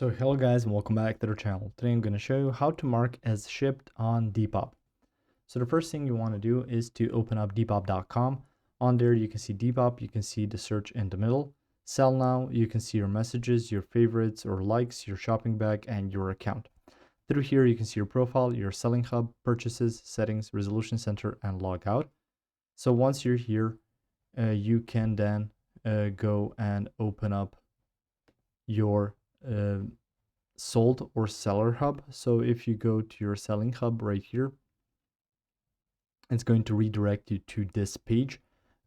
So hello guys and welcome back to the channel. Today I'm going to show you how to mark as shipped on Depop. So the first thing you want to do is to open up Depop.com. On there you can see Depop, you can see the search in the middle. Sell now, you can see your messages, your favorites or likes, your shopping bag and your account. Through here you can see your profile, your selling hub, purchases, settings, resolution center and log out. So once you're here, you can then go and open up your sold or seller hub. So if you go to your selling hub right here, it's going to redirect you to this page.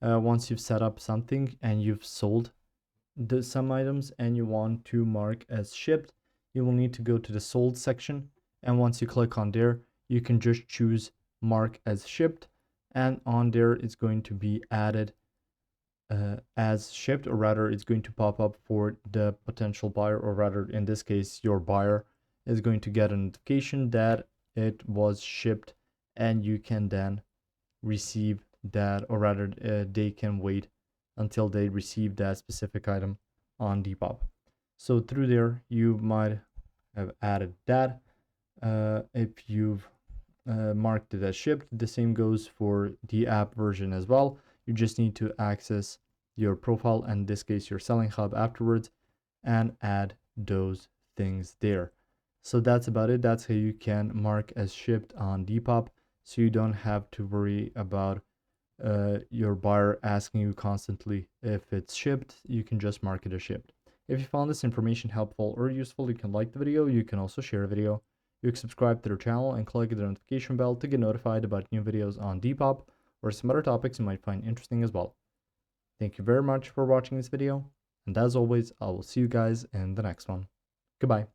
Once you've set up something and you've sold some items and you want to mark as shipped, you will need to go to the sold section. And once you click on there, you can just choose mark as shipped. And on there, it's going to be added as shipped, or rather it's going to pop up for the potential buyer, or rather in this case your buyer is going to get a notification that it was shipped, and you can then receive that, or rather they can wait until they receive that specific item on Depop. So through there you might have added that. If you've marked it as shipped, the same goes for the app version as well. You just need to access your profile, and in this case your selling hub afterwards, and add those things there. So that's about it. That's how you can mark as shipped on Depop, so you don't have to worry about your buyer asking you constantly if it's shipped. You can just mark it as shipped. If you found this information helpful or useful, you can like the video. You can also share a video. You can subscribe to the channel and click the notification bell to get notified about new videos on Depop or some other topics you might find interesting as well. Thank you very much for watching this video, and as always, I will see you guys in the next one. Goodbye.